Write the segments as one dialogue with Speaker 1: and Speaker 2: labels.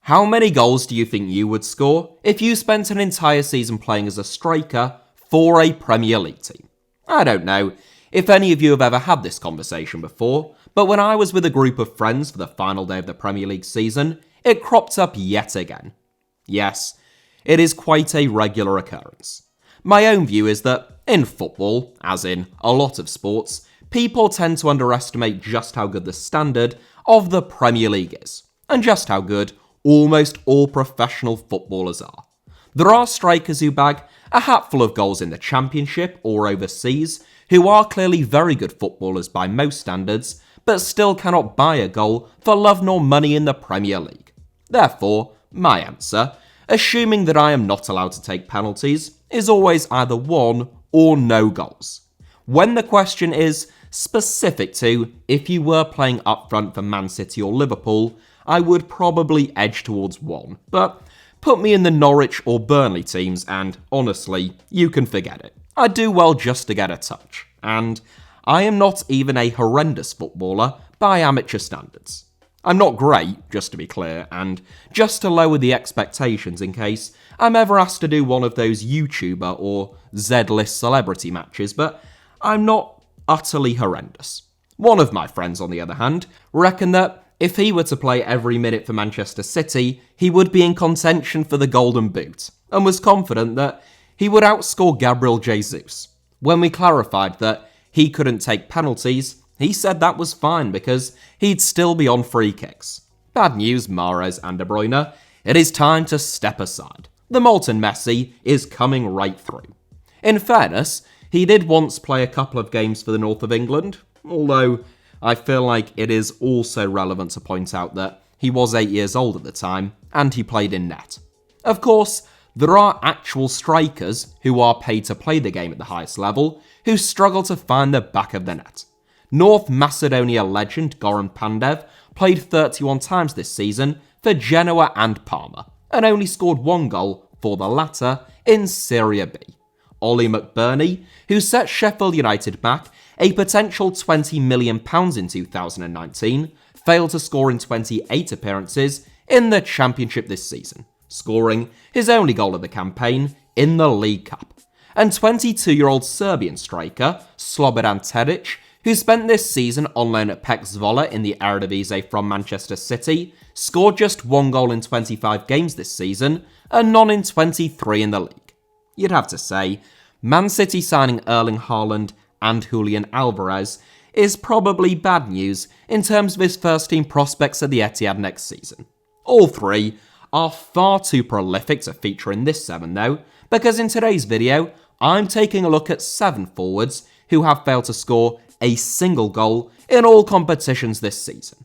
Speaker 1: How many goals do you think you would score if you spent an entire season playing as a striker for a Premier League team? I don't know if any of you have ever had this conversation before, but when I was with a group of friends for the final day of the Premier League season, it cropped up yet again. Yes, it is quite a regular occurrence. My own view is that in football, as in a lot of sports, people tend to underestimate just how good the standard of the Premier League is, and just how good almost all professional footballers are. There are strikers who bag a hatful of goals in the Championship or overseas, who are clearly very good footballers by most standards, but still cannot buy a goal for love nor money in the Premier League. Therefore, my answer, assuming that I am not allowed to take penalties, is always either 1 or no goals. When the question is specific to if you were playing up front for Man City or Liverpool, I would probably edge towards 1, but put me in the Norwich or Burnley teams and, honestly, you can forget it. I do well just to get a touch, and I am not even a horrendous footballer by amateur standards. I'm not great, just to be clear, and just to lower the expectations in case I'm ever asked to do one of those YouTuber or Z-list celebrity matches, but I'm not utterly horrendous. One of my friends, on the other hand, reckon that if he were to play every minute for Manchester City, he would be in contention for the Golden Boot, and was confident that he would outscore Gabriel Jesus. When we clarified that he couldn't take penalties, he said that was fine because he'd still be on free kicks. Bad news, Mahrez and De Bruyne. It is time to step aside. The molten Messi is coming right through. In fairness, he did once play a couple of games for the north of England, although I feel like it is also relevant to point out that he was 8 years old at the time, and he played in net. Of course, there are actual strikers who are paid to play the game at the highest level, who struggle to find the back of the net. North Macedonia legend Goran Pandev played 31 times this season for Genoa and Parma, and only scored 1 goal for the latter in Serie B. Ollie McBurney, who set Sheffield United back a potential £20 million in 2019, failed to score in 28 appearances in the Championship this season, scoring his only goal of the campaign in the League Cup. And 22-year-old Serbian striker Slobodan Tedic, who spent this season on loan at PEC Zwolle in the Eredivisie from Manchester City, scored just 1 goal in 25 games this season, and none in 23 in the league. You'd have to say, Man City signing Erling Haaland and Julian Alvarez is probably bad news in terms of his first-team prospects at the Etihad next season. All three are far too prolific to feature in this 7 though, because in today's video, I'm taking a look at 7 forwards who have failed to score a single goal in all competitions this season.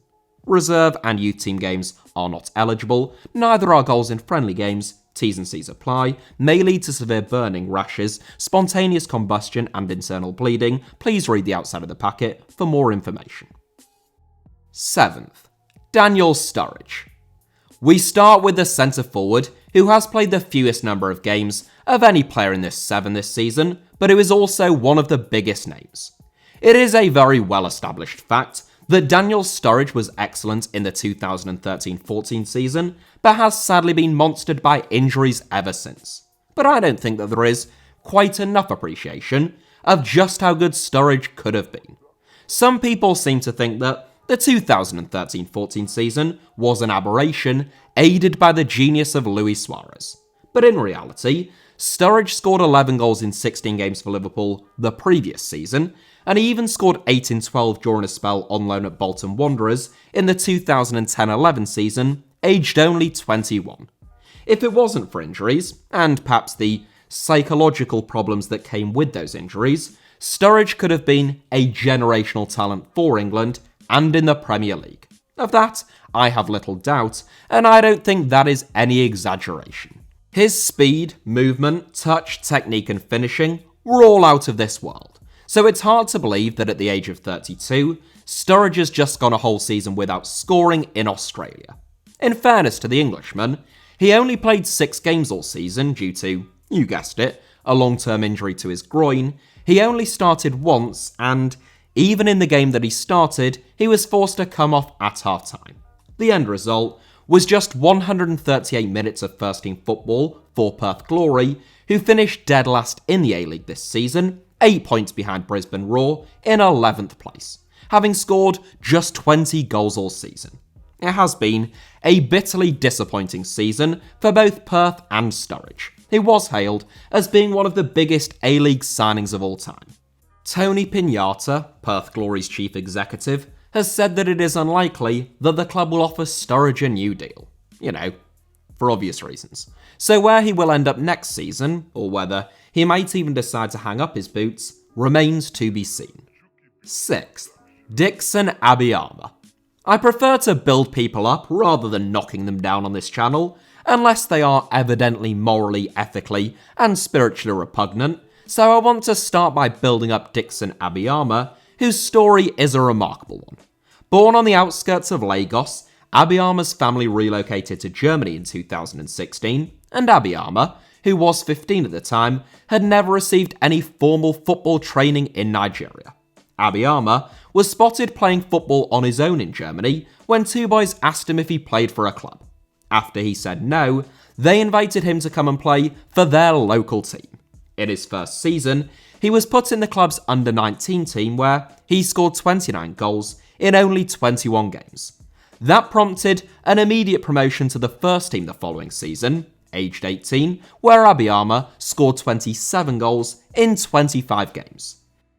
Speaker 1: Reserve and youth team games are not eligible, neither are goals in friendly games, T's and C's apply, may lead to severe burning, rashes, spontaneous combustion and internal bleeding. Please read the outside of the packet for more information. 7th, Daniel Sturridge. We start with the centre forward, who has played the fewest number of games of any player in this 7 this season, but who is also one of the biggest names. It is a very well-established fact that Daniel Sturridge was excellent in the 2013-14 season, but has sadly been monstered by injuries ever since. But I don't think that there is quite enough appreciation of just how good Sturridge could have been. Some people seem to think that the 2013-14 season was an aberration, aided by the genius of Luis Suarez. But in reality, Sturridge scored 11 goals in 16 games for Liverpool the previous season, and he even scored 8 in 12 during a spell on loan at Bolton Wanderers in the 2010-11 season, aged only 21. If it wasn't for injuries, and perhaps the psychological problems that came with those injuries, Sturridge could have been a generational talent for England and in the Premier League. Of that, I have little doubt, and I don't think that is any exaggeration. His speed, movement, touch, technique and finishing were all out of this world. So it's hard to believe that at the age of 32, Sturridge has just gone a whole season without scoring in Australia. In fairness to the Englishman, he only played 6 games all season due to, you guessed it, a long-term injury to his groin. He only started once, and even in the game that he started, he was forced to come off at half-time. The end result was just 138 minutes of first-team football for Perth Glory, who finished dead last in the A-League this season, 8 points behind Brisbane Roar in 11th place, having scored just 20 goals all season. It has been a bitterly disappointing season for both Perth and Sturridge, who was hailed as being one of the biggest A-League signings of all time. Tony Pignata, Perth Glory's chief executive, has said that it is unlikely that the club will offer Sturridge a new deal. For obvious reasons. So where he will end up next season, or whether he might even decide to hang up his boots, remains to be seen. 6th, Dickson Abiyama. I prefer to build people up rather than knocking them down on this channel, unless they are evidently morally, ethically, and spiritually repugnant, so I want to start by building up Dickson Abiyama, whose story is a remarkable one. Born on the outskirts of Lagos, Abiyama's family relocated to Germany in 2016, and Abiyama, who was 15 at the time, had never received any formal football training in Nigeria. Abiyama was spotted playing football on his own in Germany when two boys asked him if he played for a club. After he said no, they invited him to come and play for their local team. In his first season, he was put in the club's under-19 team where he scored 29 goals in only 21 games. That prompted an immediate promotion to the first team the following season, aged 18, where Abiyama scored 27 goals in 25 games.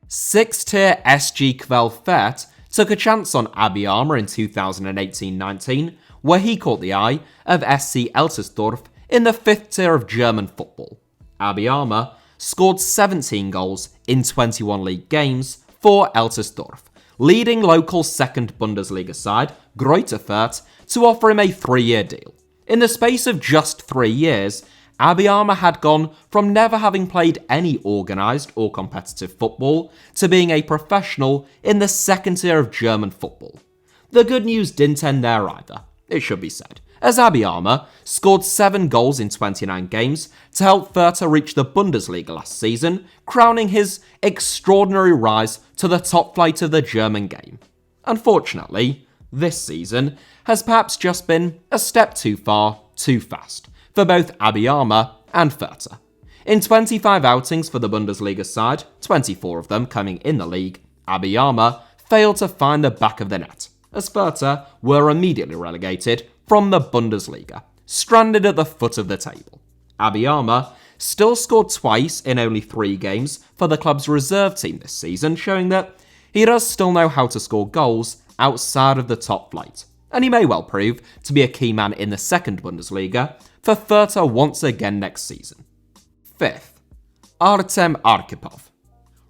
Speaker 1: 6th-tier SG Kvelfert took a chance on Abiyama in 2018-19, where he caught the eye of SC Eltersdorf in the 5th tier of German football. Abiyama scored 17 goals in 21 league games for Eltersdorf, leading local second Bundesliga side, Greuther Fürth, to offer him a 3-year deal. In the space of just 3 years, Abiyama had gone from never having played any organised or competitive football to being a professional in the 2nd tier of German football. The good news didn't end there either, it should be said, as Abiyama scored 7 goals in 29 games to help Fürth reach the Bundesliga last season, crowning his extraordinary rise to the top flight of the German game. Unfortunately, this season has perhaps just been a step too far, too fast, for both Abiyama and Fürth. In 25 outings for the Bundesliga side, 24 of them coming in the league, Abiyama failed to find the back of the net, as Fürth were immediately relegated from the Bundesliga, stranded at the foot of the table. Abiyama still scored twice in only 3 games for the club's reserve team this season, showing that he does still know how to score goals outside of the top flight, and he may well prove to be a key man in the 2nd Bundesliga for Fürth once again next season. 5th, Artem Arkhipov.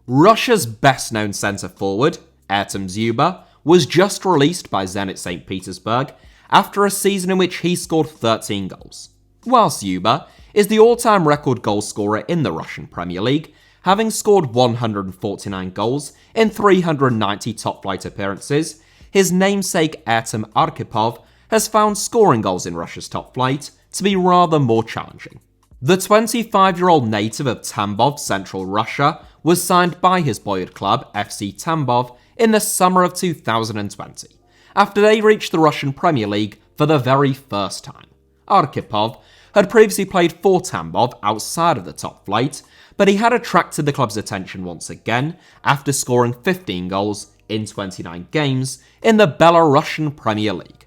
Speaker 1: Russia's best-known centre-forward, Artem Zuba, was just released by Zenit St. Petersburg after a season in which he scored 13 goals. Whilst Zuba is the all-time record goal scorer in the Russian Premier League, having scored 149 goals in 390 top-flight appearances, his namesake Artem Arkhipov has found scoring goals in Russia's top flight to be rather more challenging. The 25-year-old native of Tambov, central Russia, was signed by his boyhood club, FC Tambov, in the summer of 2020, after they reached the Russian Premier League for the very first time. Arkhipov had previously played for Tambov outside of the top flight, but he had attracted the club's attention once again after scoring 15 goals in 29 games in the Belarusian Premier League.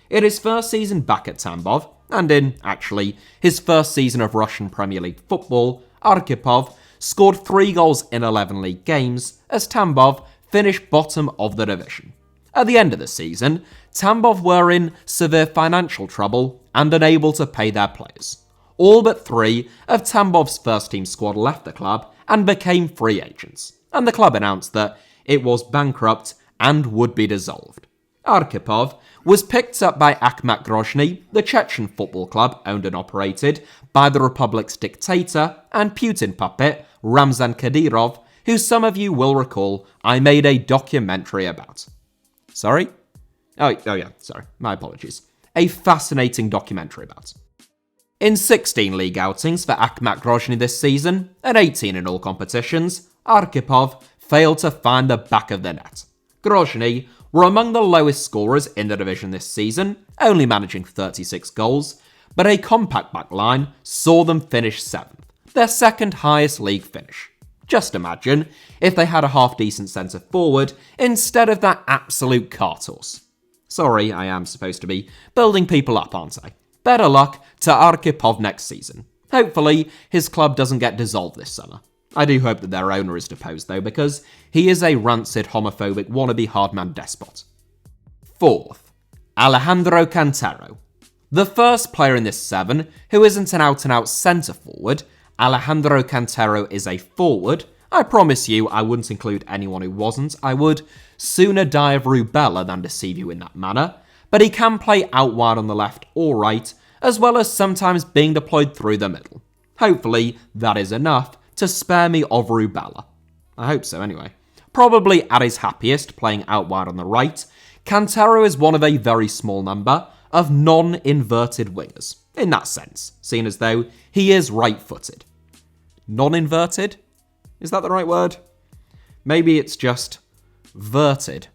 Speaker 1: In his first season back at Tambov, and in, actually, his first season of Russian Premier League football, Arkhipov scored 3 goals in 11 league games as Tambov finished bottom of the division. At the end of the season, Tambov were in severe financial trouble and unable to pay their players. All but 3 of Tambov's first-team squad left the club and became free agents, and the club announced that it was bankrupt and would be dissolved. Arkhipov was picked up by Akhmat Grozny, the Chechen football club owned and operated by the Republic's dictator and Putin puppet Ramzan Kadyrov, who some of you will recall I made a documentary about. Sorry? Oh yeah, sorry, my apologies. A fascinating documentary about. In 16 league outings for Akhmat Grozny this season, and 18 in all competitions, Arkhipov failed to find the back of the net. Grozny were among the lowest scorers in the division this season, only managing 36 goals, but a compact back line saw them finish 7th, their second highest league finish. Just imagine if they had a half-decent centre forward instead of that absolute cart horse. Sorry, I am supposed to be building people up, aren't I? Better luck to Arkhipov next season. Hopefully, his club doesn't get dissolved this summer. I do hope that their owner is deposed though, because he is a rancid, homophobic, wannabe hardman despot. 4th, Alejandro Cantero. The first player in this 7 who isn't an out-and-out centre forward, Alejandro Cantero is a forward. I promise you I wouldn't include anyone who wasn't. I would sooner die of rubella than deceive you in that manner. But he can play out wide on the left or right, as well as sometimes being deployed through the middle. Hopefully that is enough to spare me of rubella. I hope so anyway. Probably at his happiest playing out wide on the right, Cantero is one of a very small number of non-inverted wingers, in that sense, seeing as though he is right-footed. Non-inverted? Is that the right word? Maybe it's just verted.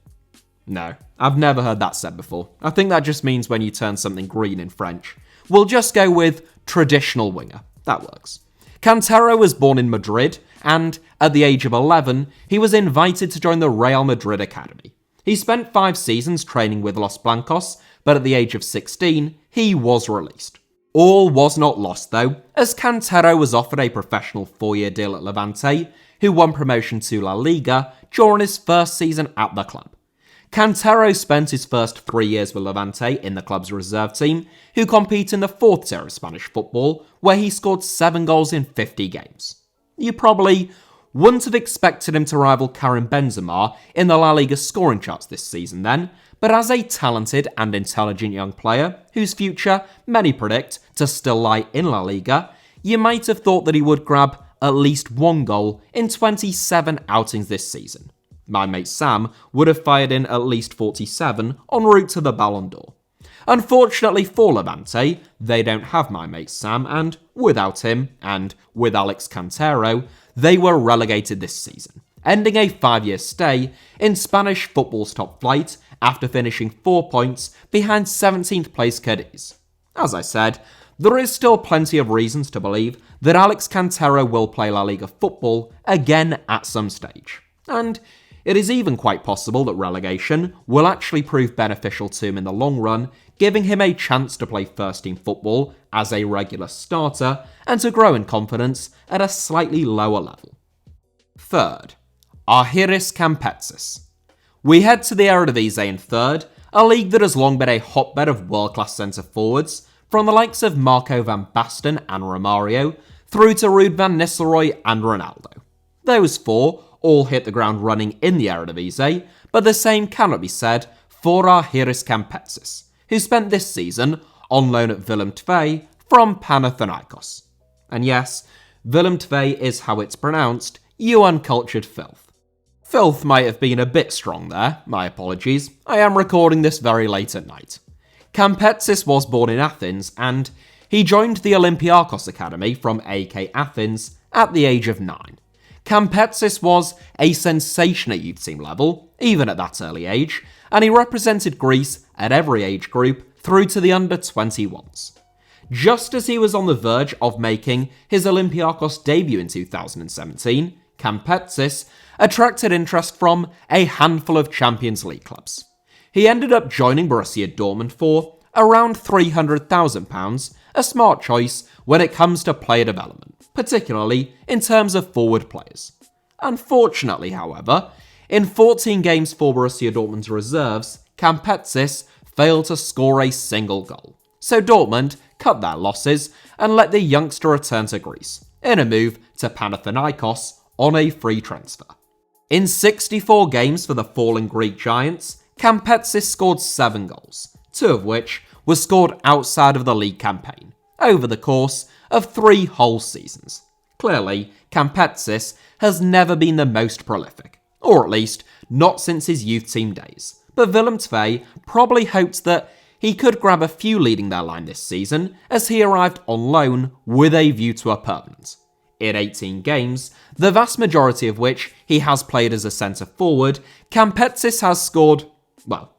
Speaker 1: No, I've never heard that said before. I think that just means when you turn something green in French. We'll just go with traditional winger. That works. Cantero was born in Madrid, and at the age of 11, he was invited to join the Real Madrid Academy. He spent 5 seasons training with Los Blancos, but at the age of 16, he was released. All was not lost though, as Cantero was offered a professional 4-year deal at Levante, who won promotion to La Liga during his first season at the club. Cantero spent his first 3 years with Levante in the club's reserve team, who compete in the 4th tier of Spanish football, where he scored 7 goals in 50 games. You probably wouldn't have expected him to rival Karim Benzema in the La Liga scoring charts this season then, but as a talented and intelligent young player, whose future many predict to still lie in La Liga, you might have thought that he would grab at least 1 goal in 27 outings this season. My mate Sam would have fired in at least 47 en route to the Ballon d'Or. Unfortunately for Levante, they don't have my mate Sam, and without him, and with Alex Cantero, they were relegated this season, ending a 5-year stay in Spanish football's top flight after finishing 4 points behind 17th place Cadiz. As I said, there is still plenty of reasons to believe that Alex Cantero will play La Liga football again at some stage. And it is even quite possible that relegation will actually prove beneficial to him in the long run, giving him a chance to play first-team football as a regular starter and to grow in confidence at a slightly lower level. 3rd, Argyros Campetsis. We head to the Eredivisie in 3rd, a league that has long been a hotbed of world-class centre-forwards, from the likes of Marco van Basten and Romario, through to Ruud van Nistelrooy and Ronaldo. Those 4 all hit the ground running in the Eredivisie, but the same cannot be said for Argyros Campetsis, who spent this season on loan at Willem II from Panathinaikos. And yes, Willem II is how it's pronounced, you uncultured filth. Filth might have been a bit strong there, my apologies, I am recording this very late at night. Campetsis was born in Athens, and he joined the Olympiakos Academy from AK Athens at the age of 9. Campetsis was a sensation at youth team level, even at that early age, and he represented Greece at every age group through to the under-21s. Just as he was on the verge of making his Olympiakos debut in 2017, Campetsis attracted interest from a handful of Champions League clubs. He ended up joining Borussia Dortmund for around £300,000, a smart choice when it comes to player development, particularly in terms of forward players. Unfortunately, however, in 14 games for Borussia Dortmund's reserves, Campetsis failed to score a single goal. So Dortmund cut their losses and let the youngster return to Greece, in a move to Panathinaikos on a free transfer. In 64 games for the fallen Greek giants, Campetsis scored 7 goals, 2 of which were scored outside of the league campaign, over the course of 3 whole seasons. Clearly, Campetsis has never been the most prolific, or at least not since his youth team days, but Willem II probably hoped that he could grab a few leading their line this season as he arrived on loan with a view to a permanent. In 18 games, the vast majority of which he has played as a centre-forward, Campetsis has scored Well,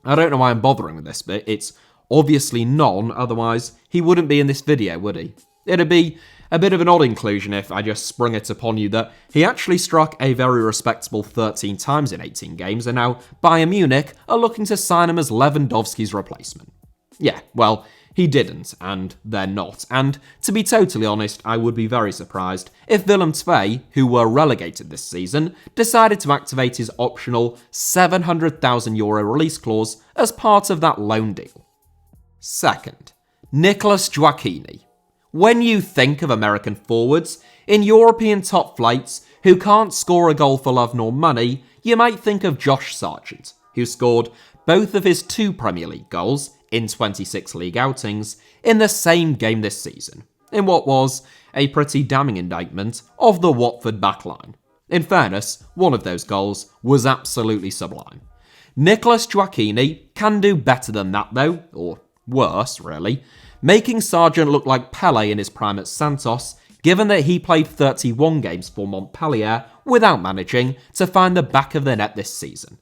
Speaker 1: I don't know why I'm bothering with this bit. It's obviously none, otherwise he wouldn't be in this video, would he? It'd be a bit of an odd inclusion if I just sprung it upon you that he actually struck a very respectable 13 times in 18 games, and now Bayern Munich are looking to sign him as Lewandowski's replacement. Yeah, well, he didn't, and they're not, and to be totally honest, I would be very surprised if Willem II, who were relegated this season, decided to activate his optional €700,000 release clause as part of that loan deal. Second, Nicolas Joachini. When you think of American forwards in European top flights who can't score a goal for love nor money, you might think of Josh Sargent, who scored both of his 2 Premier League goals in 26 league outings in the same game this season, in what was a pretty damning indictment of the Watford backline. In fairness, one of those goals was absolutely sublime. Nicolas Joachini can do better than that though, or worse really, making Sargent look like Pele in his prime at Santos, given that he played 31 games for Montpellier without managing to find the back of the net this season.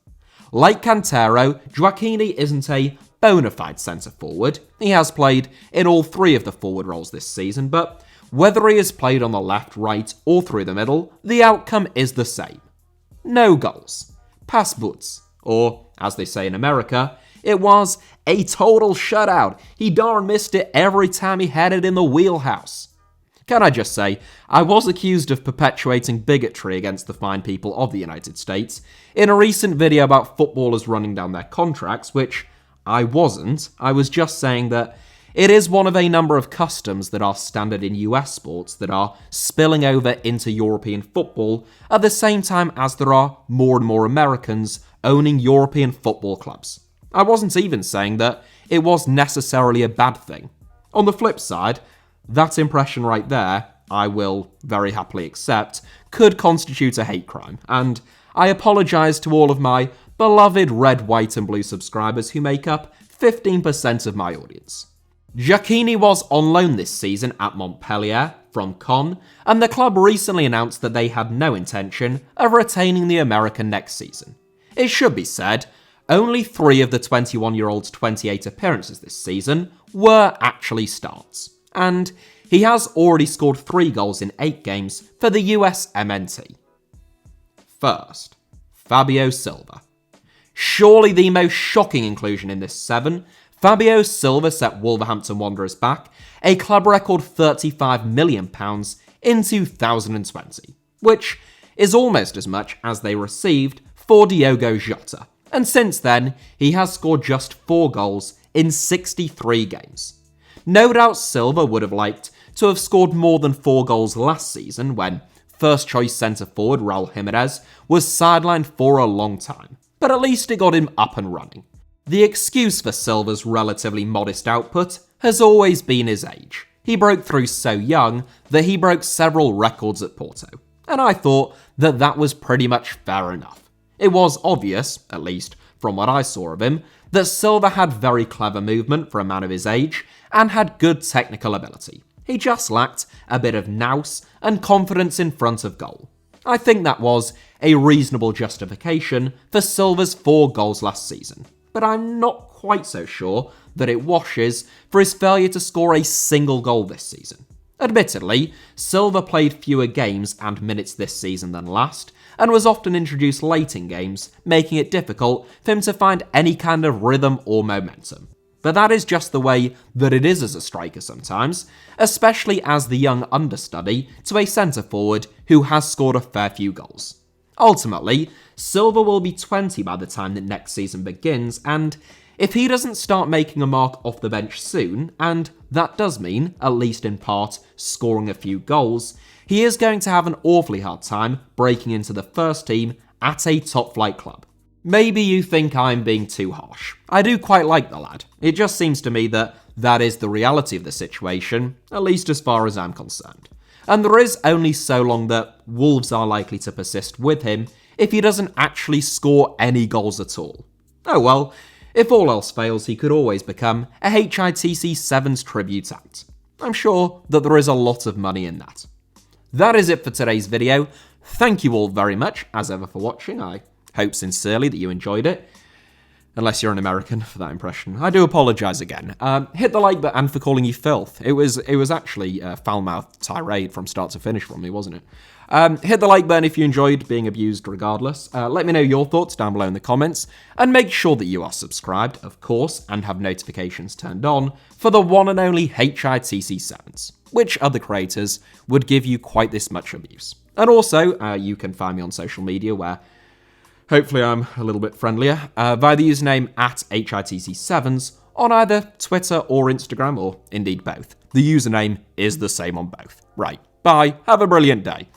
Speaker 1: Like Cantero, Joachini isn't a bona fide centre-forward. He has played in all 3 of the forward roles this season, but whether he has played on the left, right, or through the middle, the outcome is the same. No goals. Pass butts. Or, as they say in America, it was a total shutout. He darn missed it every time he had it in the wheelhouse. Can I just say, I was accused of perpetuating bigotry against the fine people of the United States in a recent video about footballers running down their contracts, which I wasn't. I was just saying that it is one of a number of customs that are standard in US sports that are spilling over into European football at the same time as there are more and more Americans owning European football clubs. I wasn't even saying that it was necessarily a bad thing. On the flip side, that impression right there, I will very happily accept, could constitute a hate crime, and I apologise to all of my beloved red, white and blue subscribers who make up 15% of my audience. Joachini was on loan this season at Montpellier from Caen, and the club recently announced that they had no intention of retaining the American next season. It should be said, only 3 of the 21-year-old's 28 appearances this season were actually starts, and he has already scored 3 goals in 8 games for the US MNT. First, Fabio Silva. Surely the most shocking inclusion in this 7, Fabio Silva set Wolverhampton Wanderers back a club record £35 million in 2020, which is almost as much as they received for Diogo Jota. And since then, he has scored just 4 goals in 63 games. No doubt Silva would have liked to have scored more than 4 goals last season when first-choice centre-forward Raul Jimenez was sidelined for a long time, but at least it got him up and running. The excuse for Silva's relatively modest output has always been his age. He broke through so young that he broke several records at Porto, and I thought that that was pretty much fair enough. It was obvious, at least from what I saw of him, that Silva had very clever movement for a man of his age and had good technical ability. He just lacked a bit of nous and confidence in front of goal. I think that was a reasonable justification for Silva's 4 goals last season, but I'm not quite so sure that it washes for his failure to score a single goal this season. Admittedly, Silva played fewer games and minutes this season than last, and was often introduced late in games, making it difficult for him to find any kind of rhythm or momentum. But that is just the way that it is as a striker sometimes, especially as the young understudy to a centre-forward who has scored a fair few goals. Ultimately, Silva will be 20 by the time that next season begins, and if he doesn't start making a mark off the bench soon, and that does mean, at least in part, scoring a few goals, he is going to have an awfully hard time breaking into the first team at a top-flight club. Maybe you think I'm being too harsh. I do quite like the lad. It just seems to me that that is the reality of the situation, at least as far as I'm concerned. And there is only so long that Wolves are likely to persist with him if he doesn't actually score any goals at all. Oh well, if all else fails, he could always become a HITC Sevens tribute act. I'm sure that there is a lot of money in that. That is it for today's video. Thank you all very much, as ever, for watching. I hope sincerely that you enjoyed it. Unless you're an American for that impression. I do apologise again. Hit the like button for calling you filth. It was actually a foul-mouthed tirade from start to finish from me, wasn't it? Hit the like button if you enjoyed being abused regardless. Let me know your thoughts down below in the comments. And make sure that you are subscribed, of course, and have notifications turned on for the one and only HITC Sevens, which other creators would give you quite this much abuse. And also, you can find me on social media where hopefully I'm a little bit friendlier, via the username at HITC Sevens on either Twitter or Instagram, or indeed both. The username is the same on both. Right, bye, have a brilliant day.